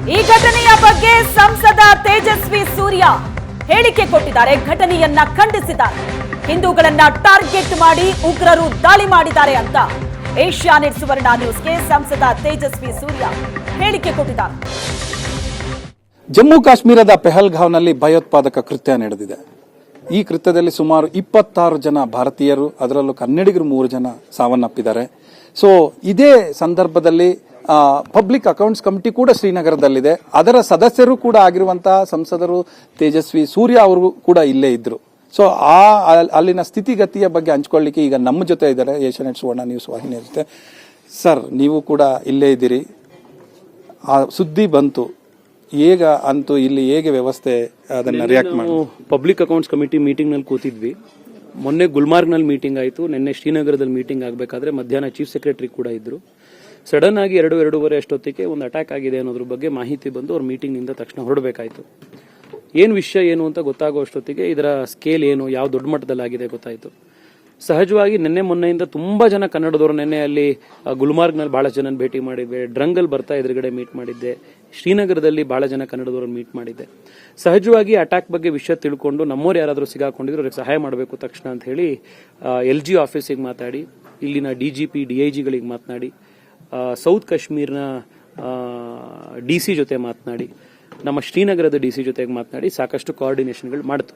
ಈ ಘಟನೆಯ ಬಗ್ಗೆ ಸಂಸದ ತೇಜಸ್ವಿ ಸೂರ್ಯ ಹೇಳಿಕೆ ಕೊಟ್ಟಿದ್ದಾರೆ. ಘಟನೆಯನ್ನ ಖಂಡಿಸಿದ್ದಾರೆ. ಹಿಂದೂಗಳನ್ನ ಟಾರ್ಗೆಟ್ ಮಾಡಿ ಉಗ್ರರು ದಾಳಿ ಮಾಡಿದ್ದಾರೆ ಅಂತ ಏಷ್ಯಾನೆಟ್ ಸುವರ್ಣ ನ್ಯೂಸ್ಗೆ ಸಂಸದ ತೇಜಸ್ವಿ ಸೂರ್ಯ ಹೇಳಿಕೆ ಕೊಟ್ಟಿದ್ದಾರೆ. ಜಮ್ಮು ಕಾಶ್ಮೀರದ ಪೆಹಲ್ಗಾವ್ನಲ್ಲಿ ಭಯೋತ್ಪಾದಕ ಕೃತ್ಯ ನಡೆದಿದೆ. ಈ ಕೃತ್ಯದಲ್ಲಿ ಸುಮಾರು 26 ಜನ ಭಾರತೀಯರು, ಅದರಲ್ಲೂ ಕನ್ನಡಿಗರು 3 ಜನ ಸಾವನ್ನಪ್ಪಿದ್ದಾರೆ. ಸೊ ಇದೇ ಸಂದರ್ಭದಲ್ಲಿ ಪಬ್ಲಿಕ್ ಅಕೌಂಟ್ಸ್ ಕಮಿಟಿ ಕೂಡ ಶ್ರೀನಗರದಲ್ಲಿದೆ. ಅದರ ಸದಸ್ಯರು ಕೂಡ ಆಗಿರುವಂತಹ ಸಂಸದರು ತೇಜಸ್ವಿ ಸೂರ್ಯ ಅವರು ಕೂಡ ಇಲ್ಲೇ ಇದ್ರು. ಸೊ ಅಲ್ಲಿನ ಸ್ಥಿತಿಗತಿಯ ಬಗ್ಗೆ ಹಂಚ್ಕೊಳ್ಳಿಕ್ಕೆ ಈಗ ನಮ್ಮ ಜೊತೆ ಇದ್ದಾರೆ ಏಷ್ಯಾನೆಟ್ ಸುವರ್ಣ ನ್ಯೂಸ್ ವಾಹಿನಿ ಜೊತೆ. ಸರ್, ನೀವು ಕೂಡ ಇಲ್ಲೇ ಇದ್ದೀರಿ. ಆ ಸುದ್ದಿ ಬಂತು, ಈಗ ಅಂತೂ ಇಲ್ಲಿ ಹೇಗೆ ವ್ಯವಸ್ಥೆ ಅದನ್ನ ರಿಯಾಕ್ಟ್ ಮಾಡಿ? ಪಬ್ಲಿಕ್ ಅಕೌಂಟ್ಸ್ ಕಮಿಟಿ ಮೀಟಿಂಗ್ ನಲ್ಲಿ ಕೂತಿದ್ವಿ. ಮೊನ್ನೆ ಗುಲ್ಮಾರ್ಗ್ನಲ್ಲಿ ಮೀಟಿಂಗ್ ಆಯಿತು, ನಿನ್ನೆ ಶ್ರೀನಗರದಲ್ಲಿ ಮೀಟಿಂಗ್ ಆಗಬೇಕಾದ್ರೆ ಮಧ್ಯಾಹ್ನ ಚೀಫ್ ಸೆಕ್ರೆಟರಿ ಕೂಡ ಇದ್ರು. ಸಡನ್ ಆಗಿ 2-2:30 ಅಷ್ಟೊತ್ತಿಗೆ ಒಂದು ಅಟ್ಯಾಕ್ ಆಗಿದೆ ಅನ್ನೋದ್ರ ಬಗ್ಗೆ ಮಾಹಿತಿ ಬಂದು ಅವ್ರ ಮೀಟಿಂಗ್ ನಿಂದ ತಕ್ಷಣ ಹೊರಡಬೇಕಾಯ್ತು. ಏನು ವಿಷಯ ಏನು ಅಂತ ಗೊತ್ತಾಗೋ ಅಷ್ಟೊತ್ತಿಗೆ ಇದರ ಸ್ಕೇಲ್ ಏನು, ಯಾವ ದೊಡ್ಡ ಮಟ್ಟದಲ್ಲಿ ಆಗಿದೆ ಗೊತ್ತಾಯ್ತು. ಸಹಜವಾಗಿ ಮೊನ್ನೆಯಿಂದ ತುಂಬಾ ಜನ ಕನ್ನಡದವರು ನಿನ್ನೆ ಅಲ್ಲಿ ಗುಲ್ಮಾರ್ಗ್ನಲ್ಲಿ ಬಹಳ ಜನ ಭೇಟಿ ಮಾಡಿದ್ದೆ, ಡ್ರಂಗಲ್ ಬರ್ತಾ ಎದುರುಗಡೆ ಮೀಟ್ ಮಾಡಿದ್ದೆ, ಶ್ರೀನಗರದಲ್ಲಿ ಬಹಳ ಜನ ಕನ್ನಡದವ್ರನ್ನ ಮೀಟ್ ಮಾಡಿದ್ದೆ. ಸಹಜವಾಗಿ ಅಟ್ಯಾಕ್ ಬಗ್ಗೆ ವಿಷಯ ತಿಳ್ಕೊಂಡು ನಮ್ಮವ್ರು ಯಾರಾದರೂ ಸಿಗಾಕೊಂಡಿದ್ರು ಅವ್ರಿಗೆ ಸಹಾಯ ಮಾಡಬೇಕು ತಕ್ಷಣ ಅಂತ ಹೇಳಿ LG ಆಫೀಸಿಗೆ ಮಾತಾಡಿ, ಇಲ್ಲಿನ DGP DIGಗಳಿಗೆ ಮಾತನಾಡಿ, ಸೌತ್ ಕಾಶ್ಮೀರ್ನ DC ಜೊತೆ ಮಾತನಾಡಿ, ನಮ್ಮ ಶ್ರೀನಗರದ DC ಜೊತೆಗೆ ಮಾತನಾಡಿ ಸಾಕಷ್ಟು ಕೋಆರ್ಡಿನೇಷನ್ಗಳು ಮಾಡಿತು.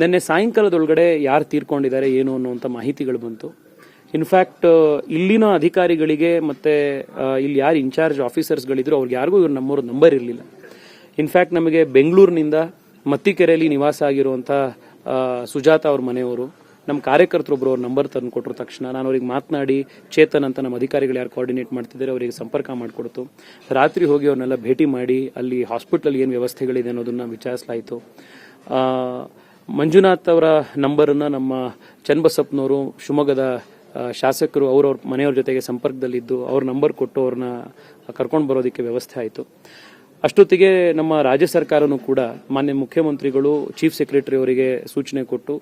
ನಿನ್ನೆ ಸಾಯಂಕಾಲದೊಳಗಡೆ ಯಾರು ತೀರ್ಕೊಂಡಿದ್ದಾರೆ ಏನು ಅನ್ನುವಂಥ ಮಾಹಿತಿಗಳು ಬಂತು. ಇನ್ಫ್ಯಾಕ್ಟ್ ಇಲ್ಲಿನ ಅಧಿಕಾರಿಗಳಿಗೆ ಮತ್ತೆ ಇಲ್ಲಿ ಯಾರು ಇನ್ಚಾರ್ಜ್ ಆಫೀಸರ್ಸ್ಗಳಿದ್ರು ಅವ್ರಿಗೆ ಯಾರಿಗೂ ಇವ್ರ ನಮ್ಮವ್ರ ನಂಬರ್ ಇರಲಿಲ್ಲ. ಇನ್ಫ್ಯಾಕ್ಟ್ ನಮಗೆ ಬೆಂಗಳೂರಿನಿಂದ ಮತ್ತಿಕೆರೆಯಲ್ಲಿ ನಿವಾಸ ಆಗಿರುವಂಥ ಸುಜಾತ ಅವ್ರ ಮನೆಯವರು, ನಮ್ಮ ಕಾರ್ಯಕರ್ತರೊಬ್ಬರು ಅವ್ರ ನಂಬರ್ ತಂದು ಕೊಟ್ಟರು. ತಕ್ಷಣ ನಾನು ಅವ್ರಿಗೆ ಮಾತನಾಡಿ ಚೇತನ್ ಅಂತ ನಮ್ಮ ಅಧಿಕಾರಿಗಳು ಯಾರು ಕೋಆರ್ಡಿನೇಟ್ ಮಾಡ್ತಿದ್ದಾರೆ ಅವರಿಗೆ ಸಂಪರ್ಕ ಮಾಡಿಕೊಡ್ತು. ರಾತ್ರಿ ಹೋಗಿ ಅವ್ರನ್ನೆಲ್ಲ ಭೇಟಿ ಮಾಡಿ ಅಲ್ಲಿ ಹಾಸ್ಪಿಟಲ್ ಏನು ವ್ಯವಸ್ಥೆಗಳಿದೆ ಅನ್ನೋದನ್ನ ವಿಚಾರಿಸಲಾಯಿತು. ಮಂಜುನಾಥ್ ಅವರ ನಂಬರನ್ನು ನಮ್ಮ ಚನ್ನಬಸಪ್ಪನವರು ಶಿವಮೊಗ್ಗದ ಶಾಸಕರು ಅವ್ರವ್ರ ಮನೆಯವ್ರ ಜೊತೆಗೆ ಸಂಪರ್ಕದಲ್ಲಿದ್ದು ಅವ್ರ ನಂಬರ್ ಕೊಟ್ಟು ಅವ್ರನ್ನ ಕರ್ಕೊಂಡು ಬರೋದಕ್ಕೆ ವ್ಯವಸ್ಥೆ ಆಯಿತು. ಅಷ್ಟೊತ್ತಿಗೆ ನಮ್ಮ ರಾಜ್ಯ ಸರ್ಕಾರನೂ ಕೂಡ ಮಾನ್ಯ ಮುಖ್ಯಮಂತ್ರಿಗಳು ಚೀಫ್ ಸೆಕ್ರೆಟರಿ ಅವರಿಗೆ ಸೂಚನೆ ಕೊಟ್ಟು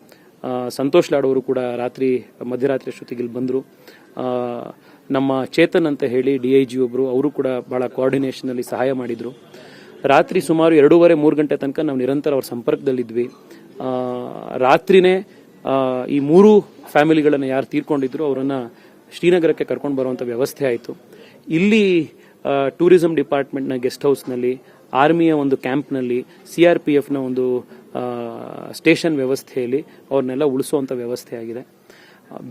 ಸಂತೋಷ್ ಲಾಡ್ ಅವರು ಕೂಡ ಮಧ್ಯರಾತ್ರಿ ಅಷ್ಟೊತ್ತಿಗೆ ಇಲ್ಲಿ ಬಂದರು. ನಮ್ಮ ಚೇತನ್ ಅಂತ ಹೇಳಿ DIG ಒಬ್ಬರು, ಅವರು ಕೂಡ ಬಹಳ ಕೋಆರ್ಡಿನೇಷನ್ ಅಲ್ಲಿ ಸಹಾಯ ಮಾಡಿದ್ರು. ರಾತ್ರಿ ಸುಮಾರು 2:30-3 ಗಂಟೆ ತನಕ ನಾವು ನಿರಂತರ ಅವ್ರ ಸಂಪರ್ಕದಲ್ಲಿದ್ವಿ. ರಾತ್ರಿನೇ ಈ 3 ಫ್ಯಾಮಿಲಿಗಳನ್ನು ಯಾರು ತೀರ್ಕೊಂಡಿದ್ರು ಅವರನ್ನ ಶ್ರೀನಗರಕ್ಕೆ ಕರ್ಕೊಂಡು ಬರುವಂತ ವ್ಯವಸ್ಥೆ ಆಯಿತು. ಇಲ್ಲಿ ಟೂರಿಸಂ ಡಿಪಾರ್ಟ್ಮೆಂಟ್ನ ಗೆಸ್ಟ್ ಹೌಸ್ನಲ್ಲಿ, ಆರ್ಮಿಯ ಒಂದು ಕ್ಯಾಂಪ್ನಲ್ಲಿ, CRPFನ ಒಂದು ಸ್ಟೇಷನ್ ವ್ಯವಸ್ಥೆಯಲ್ಲಿ ಅವ್ರನ್ನೆಲ್ಲ ಉಳಿಸುವಂಥ ವ್ಯವಸ್ಥೆ ಆಗಿದೆ.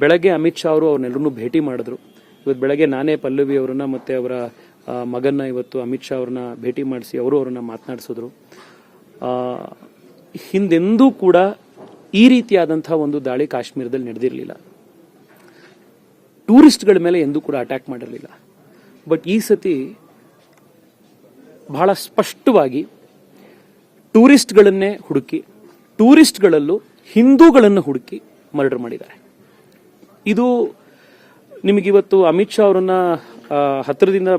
ಬೆಳಗ್ಗೆ ಅಮಿತ್ ಶಾ ಅವರು ಅವ್ರನ್ನೆಲ್ಲರೂ ಭೇಟಿ ಮಾಡಿದ್ರು. ಇವತ್ತು ಬೆಳಗ್ಗೆ ನಾನೇ ಪಲ್ಲವಿ ಅವರನ್ನ ಮತ್ತೆ ಅವರ ಮಗನ್ನ ಇವತ್ತು ಅಮಿತ್ ಶಾ ಅವ್ರನ್ನ ಭೇಟಿ ಮಾಡಿಸಿ ಅವ್ರನ್ನ ಮಾತನಾಡಿಸಿದ್ರು. ಹಿಂದೆಂದೂ ಕೂಡ ಈ ರೀತಿಯಾದಂತಹ ಒಂದು ದಾಳಿ ಕಾಶ್ಮೀರದಲ್ಲಿ ನಡೆದಿರಲಿಲ್ಲ. ಟೂರಿಸ್ಟ್ಗಳ ಮೇಲೆ ಎಂದೂ ಕೂಡ ಅಟ್ಯಾಕ್ ಮಾಡಿರಲಿಲ್ಲ. ಬಟ್ ಈ ಸತಿ ಬಹಳ ಸ್ಪಷ್ಟವಾಗಿ ಟೂರಿಸ್ಟ್ಗಳನ್ನೇ ಹುಡುಕಿ, ಟೂರಿಸ್ಟ್ಗಳಲ್ಲೂ ಹಿಂದೂಗಳನ್ನು ಹುಡುಕಿ ಮರ್ಡರ್ ಮಾಡಿದ್ದಾರೆ. ಇದು ನಿಮಗಿವತ್ತು ಅಮಿತ್ ಶಾ ಅವರನ್ನ ಹತ್ತಿರದಿಂದ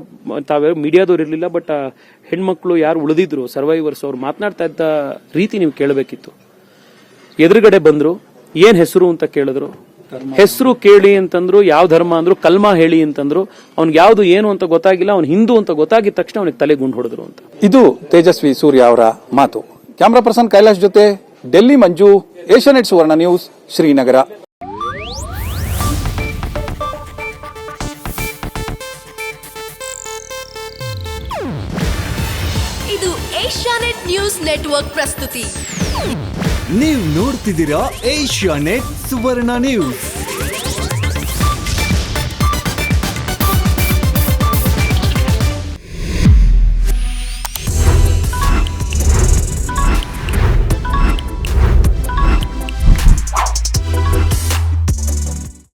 ತಾವ್ಯಾರು ಮೀಡಿಯಾದವ್ರು ಇರಲಿಲ್ಲ, ಬಟ್ ಹೆಣ್ಮಕ್ಳು ಯಾರು ಉಳಿದಿದ್ರು ಸರ್ವೈವರ್ಸ್ ಅವ್ರು ಮಾತನಾಡ್ತಾ ಇದ್ದ ರೀತಿ ನೀವು ಕೇಳಬೇಕಿತ್ತು. ಎದುರುಗಡೆ ಬಂದ್ರು, ಏನ್ ಹೆಸರು ಅಂತ ಕೇಳಿದ್ರು, ಹೆಸರು ಕೇಳಿ ಅಂತಂದ್ರು, ಯಾವ ಧರ್ಮ ಅಂದ್ರು, ಕಲ್ಮಾ ಹೇಳಿ ಅಂತಂದ್ರು. ಅವ್ನಿಗೆ ಯಾವ್ದು ಏನು ಅಂತ ಗೊತ್ತಾಗಿಲ್ಲ, ಅವ್ನು ಹಿಂದೂ ಅಂತ ಗೊತ್ತಾಗಿದ ತಕ್ಷಣ ಅವನಿಗೆ ತಲೆ ಗುಂಡು ಹೊಡೆದ್ರು ಅಂತ. ಇದು ತೇಜಸ್ವಿ ಸೂರ್ಯ ಅವರ ಮಾತು. ಕ್ಯಾಮರಾ ಪರ್ಸನ್ ಕೈಲಾಶ್ ಜೊತೆ ಡೆಲ್ಲಿ ಮಂಜು, ಏಷ್ಯಾನೆಟ್ ಸುವರ್ಣ ನ್ಯೂಸ್, ಶ್ರೀನಗರ. ಇದು ಏಷ್ಯಾನೆಟ್ ನ್ಯೂಸ್ ನೆಟ್ವರ್ಕ್ ಪ್ರಸ್ತುತಿ. ನೀವು ನೋಡ್ತಿದ್ದೀರಾ ಏಷ್ಯಾನೆಟ್ ಸುವರ್ಣ ನ್ಯೂಸ್.